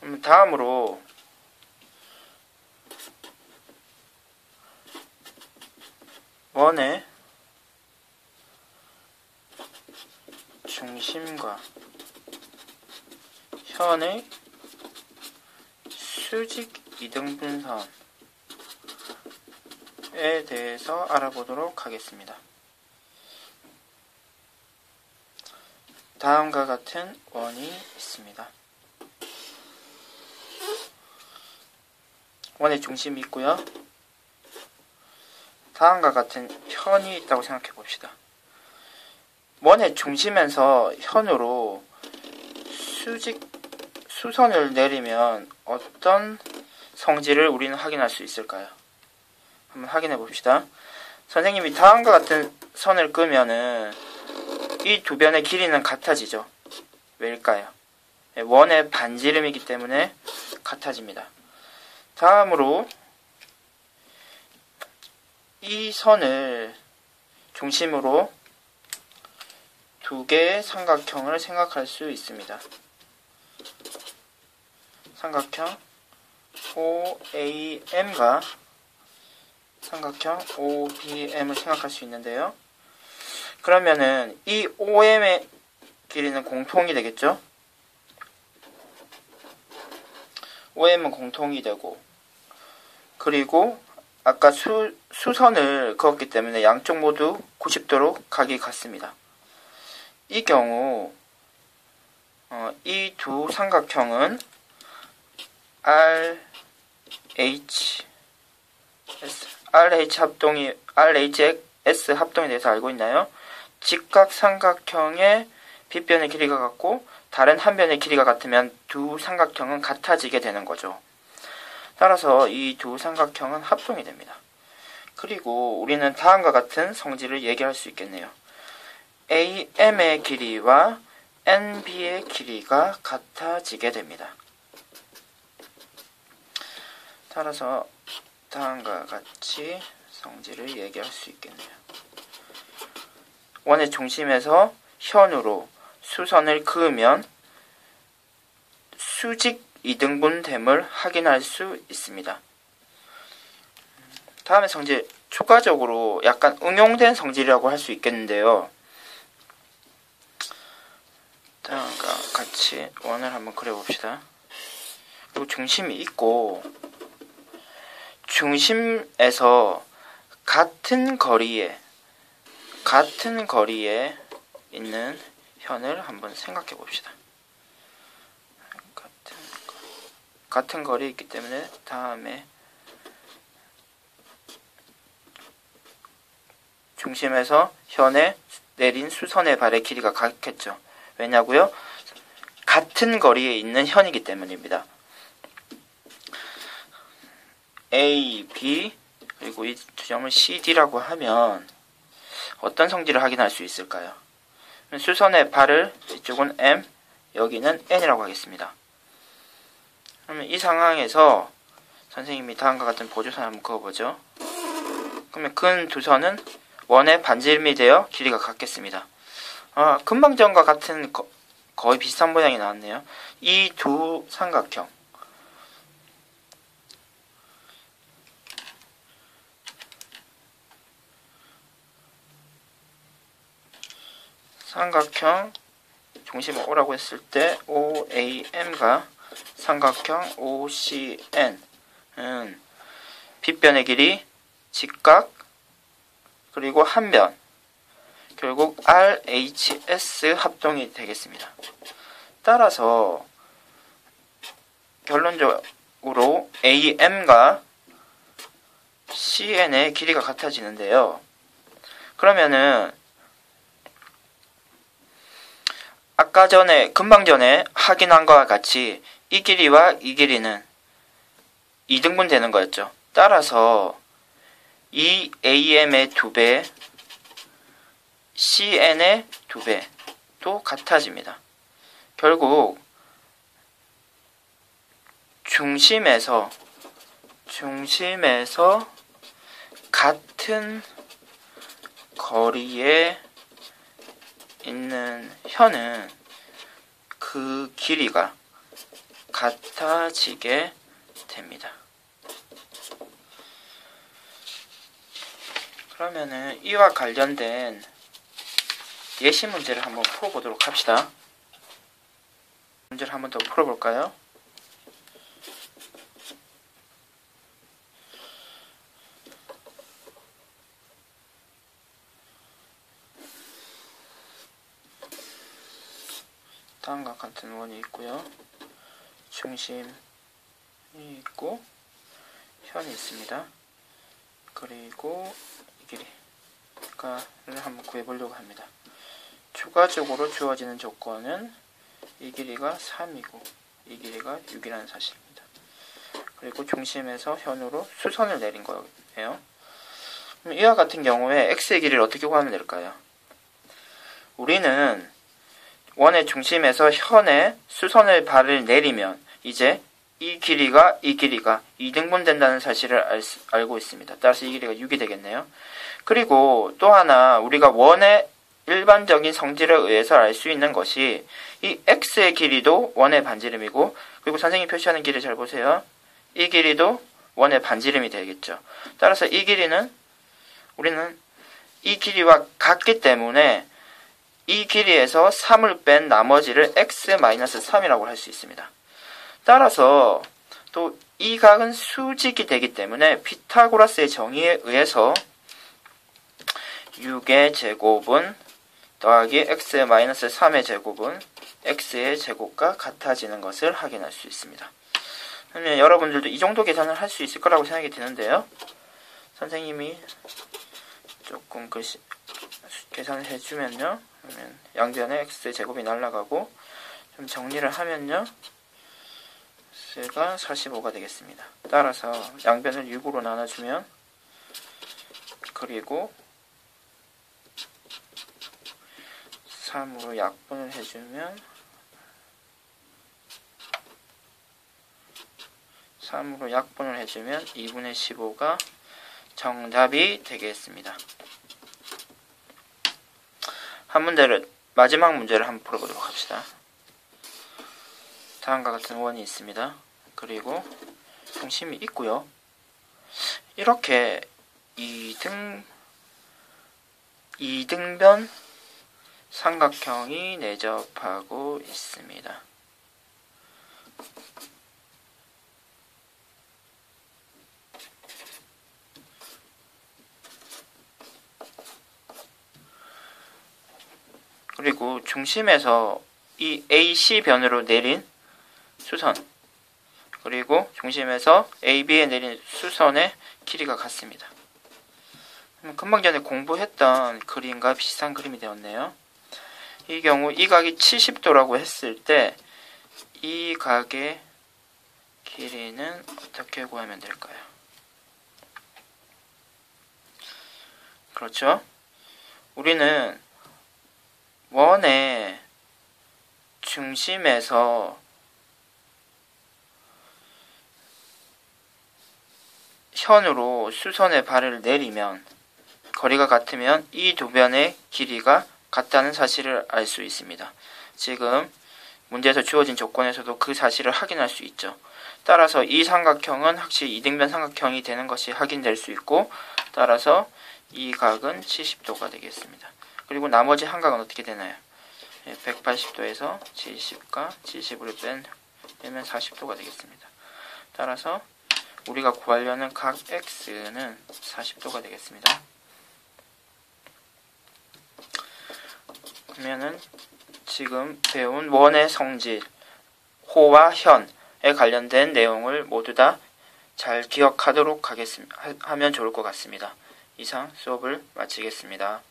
그럼 다음으로 원의 중심과 현의 수직 이등분선에 대해서 알아보도록 하겠습니다. 다음과 같은 원이 있습니다. 원의 중심이 있고요. 다음과 같은 현이 있다고 생각해 봅시다. 원의 중심에서 현으로 수선을 내리면 어떤 성질을 우리는 확인할 수 있을까요? 한번 확인해 봅시다. 선생님이 다음과 같은 선을 끄면은 이 두 변의 길이는 같아지죠. 왜일까요? 원의 반지름이기 때문에 같아집니다. 다음으로 이 선을 중심으로 두 개의 삼각형을 생각할 수 있습니다. 삼각형 OAM과 삼각형 OBM을 생각할 수 있는데요. 그러면은 이 OM의 길이는 공통이 되겠죠? OM은 공통이 되고, 그리고 아까 수선을 그었기 때문에 양쪽 모두 90도로 각이 같습니다. 이 경우 이 두 삼각형은 RHS 합동에 대해서 알고 있나요? 직각 삼각형의 빗변의 길이가 같고 다른 한 변의 길이가 같으면 두 삼각형은 같아지게 되는 거죠. 따라서 이 두 삼각형은 합동이 됩니다. 그리고 우리는 다음과 같은 성질을 얘기할 수 있겠네요. AM의 길이와 NB의 길이가 같아지게 됩니다. 따라서 다음과 같이 성질을 얘기할 수 있겠네요. 원의 중심에서 현으로 수선을 그으면 수직 이등분됨을 확인할 수 있습니다. 다음의 성질, 추가적으로 약간 응용된 성질이라고 할 수 있겠는데요. 다음과 같이 원을 한번 그려봅시다. 그리고 중심이 있고 중심에서 같은 거리에 있는 현을 한번 생각해 봅시다. 같은 거리에 있기 때문에 다음에 중심에서 현에 내린 수선의 발의 길이가 같겠죠. 왜냐고요? 같은 거리에 있는 현이기 때문입니다. A, B 그리고 이 두 점을 CD라고 하면 어떤 성질을 확인할 수 있을까요? 수선의 발을 이쪽은 M, 여기는 N이라고 하겠습니다. 그러면 이 상황에서 선생님이 다음과 같은 보조선을 한번 그어보죠. 그러면 근 두 선은 원의 반지름이 되어 길이가 같겠습니다. 금방 전과 같은 거의 비슷한 모양이 나왔네요. 이 두 삼각형 중심을 O라고 했을 때 OAM과 삼각형 OCN은 빗변의 길이, 직각, 그리고 한 변, 결국 RHS 합동이 되겠습니다. 따라서 결론적으로 AM과 CN의 길이가 같아지는데요. 그러면은 금방 전에 확인한 것과 같이 이 길이와 이 길이는 이등분 되는 거였죠. 따라서 이 AM의 2배, CN의 2배도 같아집니다. 결국 중심에서 같은 거리에 있는 현은 그 길이가 같아지게 됩니다. 그러면은 이와 관련된 예시 문제를 한번 풀어보도록 합시다. 문제를 한번 더 풀어볼까요? 다음과 같은 원이 있고요. 중심이 있고 현이 있습니다. 그리고 이 길이를 한번 구해보려고 합니다. 추가적으로 주어지는 조건은 이 길이가 3이고 이 길이가 6이라는 사실입니다. 그리고 중심에서 현으로 수선을 내린 거예요. 그럼 이와 같은 경우에 x의 길이를 어떻게 구하면 될까요? 우리는 원의 중심에서 현에 수선의 발을 내리면 이제 이 길이가 2등분 된다는 사실을 알고 있습니다. 따라서 이 길이가 6이 되겠네요. 그리고 또 하나 우리가 원의 일반적인 성질에 의해서 알 수 있는 것이 이 x의 길이도 원의 반지름이고, 그리고 선생님이 표시하는 길이 잘 보세요. 이 길이도 원의 반지름이 되겠죠. 따라서 이 길이는 우리는 이 길이와 같기 때문에 이 길이에서 3을 뺀 나머지를 x-3이라고 할 수 있습니다. 따라서 또 이 각은 수직이 되기 때문에 피타고라스의 정의에 의해서 6의 제곱은 더하기 x-3의 제곱은 x의 제곱과 같아지는 것을 확인할 수 있습니다. 그러면 여러분들도 이 정도 계산을 할 수 있을 거라고 생각이 드는데요. 선생님이 조금 계산을 해주면요. 그러면 양변에 x의 제곱이 날아가고 좀 정리를 하면요. x가 45가 되겠습니다. 따라서 양변을 6으로 나눠주면, 그리고 3으로 약분을 해주면 2분의 15가 정답이 되겠습니다. 마지막 문제를 한번 풀어보도록 합시다. 다음과 같은 원이 있습니다. 그리고 중심이 있고요. 이렇게 2등변 삼각형이 내접하고 있습니다. 그리고 중심에서 이 AC변으로 내린 수선, 그리고 중심에서 AB에 내린 수선의 길이가 같습니다. 금방 전에 공부했던 그림과 비슷한 그림이 되었네요. 이 경우 이 각이 70도라고 했을 때 이 각의 길이는 어떻게 구하면 될까요? 그렇죠? 우리는 원의 중심에서 현으로 수선의 발을 내리면 거리가 같으면 이 두 변의 길이가 같다는 사실을 알 수 있습니다. 지금 문제에서 주어진 조건에서도 그 사실을 확인할 수 있죠. 따라서 이 삼각형은 확실히 이등변 삼각형이 되는 것이 확인될 수 있고, 따라서 이 각은 70도가 되겠습니다. 그리고 나머지 한 각은 어떻게 되나요? 180도에서 70과 70을 빼면 40도가 되겠습니다. 따라서 우리가 구하려는 각 x는 40도가 되겠습니다. 그러면은 지금 배운 원의 성질, 호와 현에 관련된 내용을 모두 다 잘 기억하도록 하면 좋을 것 같습니다. 이상 수업을 마치겠습니다.